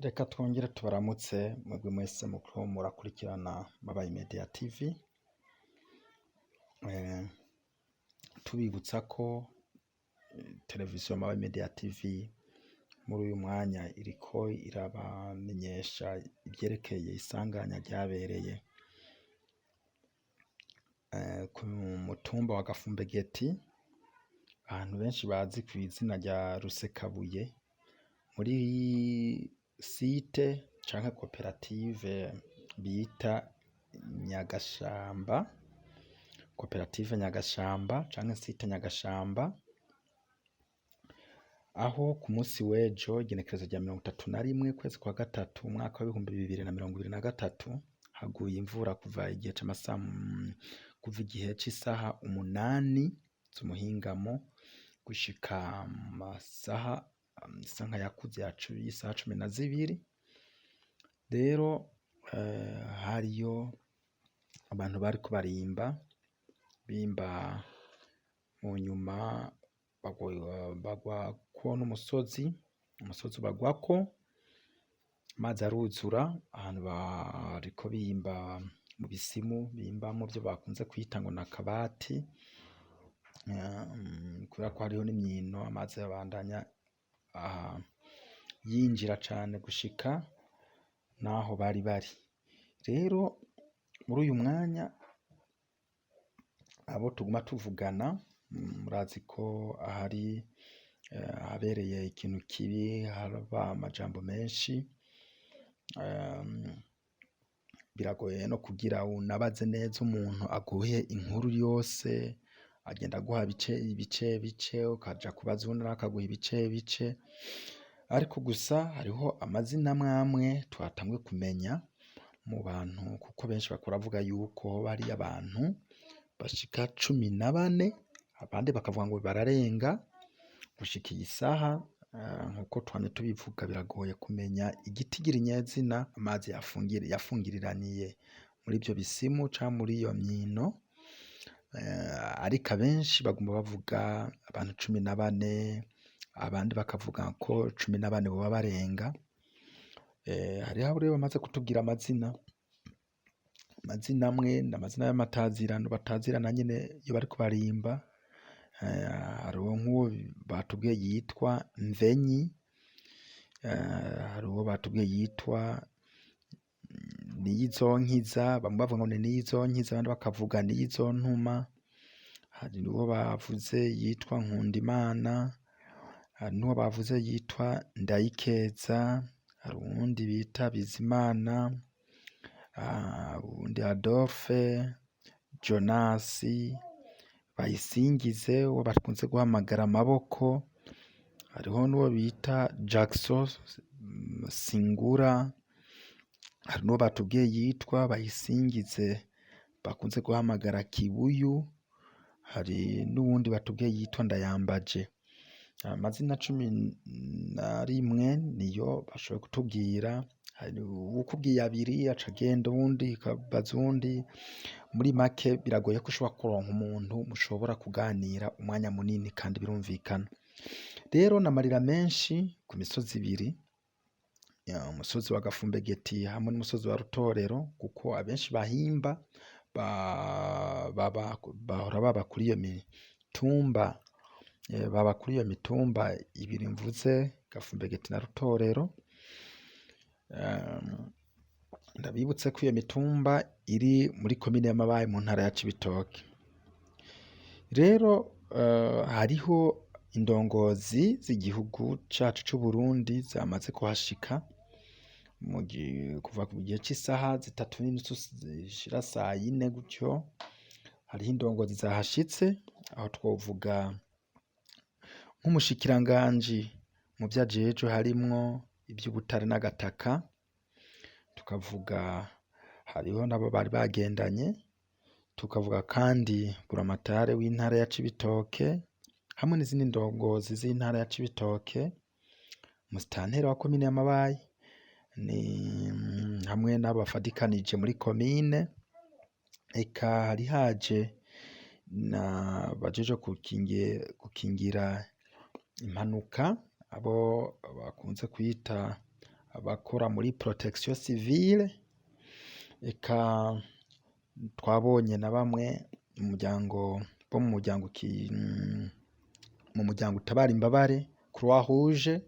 Reka twongere tubaramutse mwebwe mwese muriko murakurikirana Mabayi Media TV, tubibutsa ko televiziyo Mabayi Media TV muri uyu mwanya iriko irabamenyesha ivyerekeye isanganya ryabereye ku mutumba wa Gafumbegeti, ahantu benshi bazi kw'izina rya Rusekabuye, muri site canke koperative bita Nyagashamba, koperative Nyagashamba canke site Nyagashamba, aho ku musi w'ejo igenekerezo rya 31 kwezi kwa gatatu umwaka wa 2023 haguye imvura kuva igihe c'isaha 8 z'umuhingamo gushika amasaha isa nkayakuze y'isaha 12. Rero hariyo abantu bariko bimba mu nyuma bagwako n'umusozi bagwako, amazi aruzura ahantu bariko bimba mu bisimu bimbamwo vyo bakunze kwita ngo n'akabati, kubera ko hariho n'imyino amazi abandanya yinjira cane gushika naho bari. Rero muri uyu mwanya abo tuguma tuvugana, murazi ko ahari habereye ikintu kibi, haraba amajambo menshi, biragoye no kugira unabaze neza umuntu aguhe inkuru yose, agenda aguha ibice ukaja kubaza uwundi nawe akaguha ibice, ariko gusa hariho amazina amwe twatanguye kumenya mu bantu, kuko benshi bakora bavuga yuko bari abantu bashika 14, abandi bakavuga ngo bararenga. Gushika iyi saha nkuko twamye tubivuga, biragoye kumenya igitigira nyezina amazi yafungiriraniye muri ivyo bisimu canke muri iyo myino, ariko abenshi baguma bavuga abantu 14, abandi bakavuga ko 14 boba barenga. Hariho abo rero bamaze kutubwira amazina amwe n'amazina y'amatazirano batazirana nyene iyo bariko barimba. Hariho nk'uwo batubwiye yitwa Mvenyi, hariho batubwiye yitwa Niyizonkiza, bamwe bavuga ngo ni Niyizonkiza abandi bakavuga Niyizontuma, hari n'uwo bavuze yitwa Nkundimana, hari n'uwo bavuze yitwa Ndayikeza, hari uwundi bita Bizimana, uwundi Adolphe, Jonasi, Bayisingize uwo bakunze guhamagara Amaboko, hariho n'uwo bita Jackson Singura, hari n'uwo batubwiye yitwa Bayisingize bakunze guhamagara Kibuyu, hari n'uwundi batubwiye yitwa Ndayambaje. Amazina 11 niyo bashoboye kutubwira. Hari uwukubwiye 2 aca agenda uwundi akabaza uwundi. Muri make biragoye ko ushobora kuronka umuntu mushobora kuganira umwanya munini kandi birumvikana. Rero n'amarira menshi ku misozi ibiri, umusozi wa Gafumbegeti hamwe n'umusozi wa Rutorero, kuko abenshi bahimba bahora baba kuri iyo mitumba, ibiri mvuze, Gafumbegeti na Rutorero. Ndabibutse ko iyo mitumba iri muri komine ya Mabayi mu ntara ya Cibitoke. Rero hariho indongozi z'igihugu cacu c'u Burundi zamaze kuhashika kuva ku gihe c'isaha 3:30 zishira 4 gutyo. Hariho indongozi zahashitse, aho twovuga nk'umushikiranganji mu vyo ajejwe harimwo ivy'ubutare n'agataka, tukavuga hariho nabo bari bagendanye, tukavuga kandi buramatare w'intara ya Cibitoke hamwe n'izindi ndongozi z'intara ya Cibitoke, musitanteri wa komine ya Mabayi hamwe n'abafadikanije muri komine. Eka hari haje bajeje gukingira impanuka, abo bakunze kwita abakora muri protection civile, eka twabonye na bamwe bo mu muryango utabara imbabare Croix Rouge,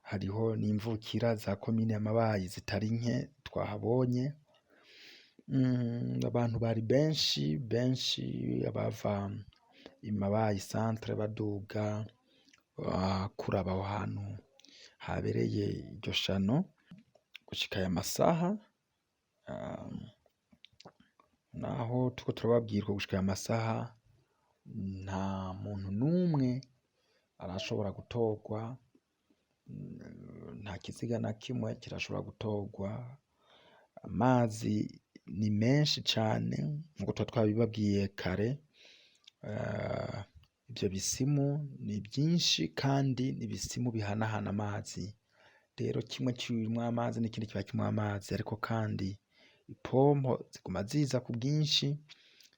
hariho n'imvukira za komine ya Mabayi zitari nke twahabonye. Abantu bari benshi abava i Mabayi centre baduga kuraba aho hantu habereye iryo shano gushika aya masaha, naho turiko turababwirwa gushika aya masaha nta muntu n'umwe arashobora gutorwa, nta kiziga na kimwe kirashobora gutorwa. Amazi ni menshi cane nkuko tuba twabibabwiye kare, ivyo bisimu ni vyinshi kandi ni ibisimu bihanahana amazi, rero kimwe kirimwo amazi n'ikindi kiba kirimwo amazi, ariko kandi ipompo ziguma ziza ku bwinshi,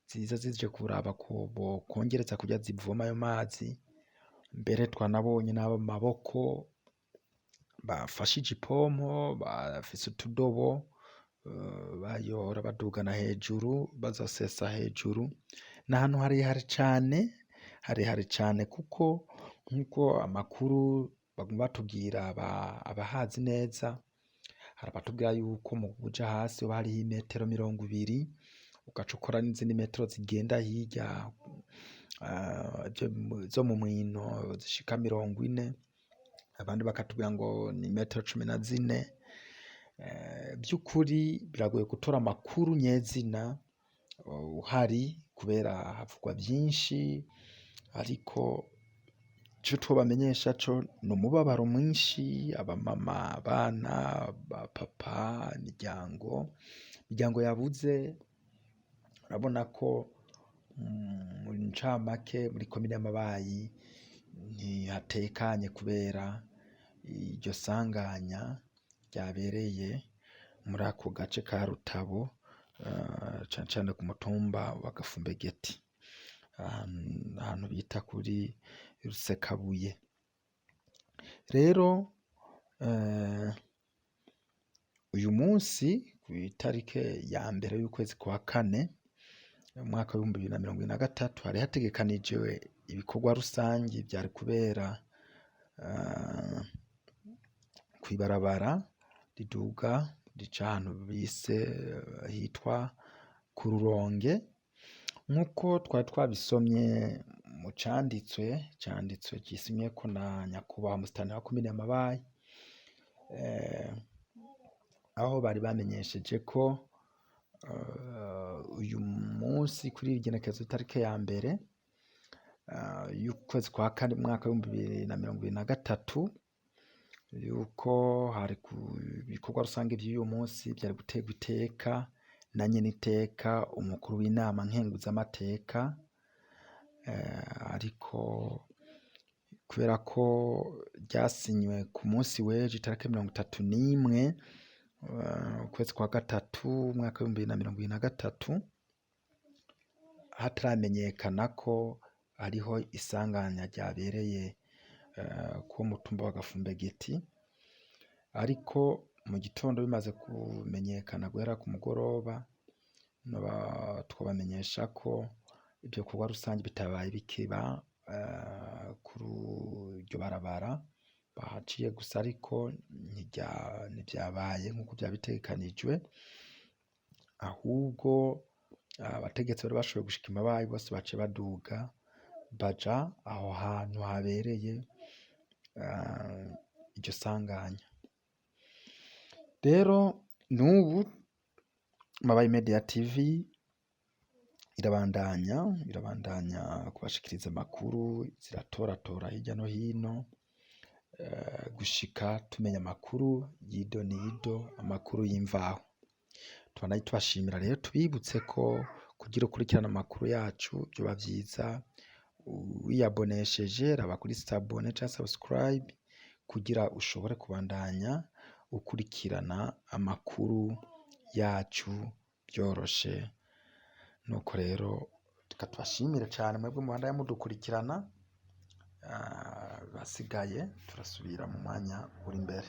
ziza zije kuraba ko bokongereza kugira zivome ayo mazi. Mbere twanabonye n'abo mu maboko bafashije ipompo, bafise utudobo bayora badugana hejuru bazasesa hejuru. N'ahantu harehare cane kuko nkuko amakuru baguma batubwira abahazi neza, hari abatubwira yuko mu kuja hasi hoba hariho imetero 20, ugaca ukora n'izindi metero zigenda hirya zo mu mwino zishika 40, abandi bakatubwira ngo ni metero 14. By'ukuri biragoye gutora amakuru nyezina uhari kubera havugwa byinshi, ariko ico twobamenyesha co ni umubabaro mwinshi, abamama, abana, abapapa, imiryango yabuze. Urabona ko mu ncamake muri komine y'Amabayi ntihatekanye kubera iryo sanganya ryabereye muri ako gace ka Rutabo, cane cane ku mutumba wa Gafumbegeti, ahantu bita kuri Rusekabuye. Rero uyu munsi kw'itarike ya mbere y'ukwezi kwa kane umwaka w'ibihumbi 2023 hari hategekanijwe ibikorwa rusangi vyari kubera kw'ibarabara riduga rica ahantu bise hitwa ku Ruronge, nkuko twari twabisomye mu canditswe gisimyeko na nyakubahwa musitanteri wa komine ya Mabayi, aho bari bamenyesheje ko uyu munsi kuri igenekerezo itarike ya mbere y'ukwezi kwa kane umwaka w'ibihumbi 2023 yuko hari ku bikorwa rusange vy'uyu munsi vyari guterwa iteka na nyeniteka umukuru w'inama nkenguzamateka, ariko kubera ko ryasinywe ku munsi w'ejo itarike 31 ukwezi kwa gatatu umwaka w'ibihumbi 2023, hataramenyekana ko hariho isanganya ryabereye ku mutumba wa Gafumbegeti, ariko mu gitondo bimaze kumenyekana guhera ku mugoroba twabamenyesha ko ibyo bikorwa rusange bitabaye bikiba kuri iryo barabara bahaciye gusa, ariko ntivyabaye nk'uko vyari bitegekanijwe, ahubwo abategetsi bari bashoboye gushika i Mabayi bose baciye baduga baja aho hantu habereye iryo sanganya. Rero n'ubu Mabayi Media TV irabandanya kubashikiriza amakuru, ziratoratora hirya no hino gushika tumenya amakuru yido nido, amakuru y'imvaho. Tubanaye tubashimira rero, tubibutse ko kugira ukurikirana amakuru yacu vyoba vyiza wiyabonesheje, raba kuri s'abone canke subscribe kugira ushobore kubandanya ukurikirana amakuru yacu vyoroshe. Nuko rero tukatubashimire cane mwebwe mubandanya mudukurikirana, basigaye turasubira mu mwanya uri imbere.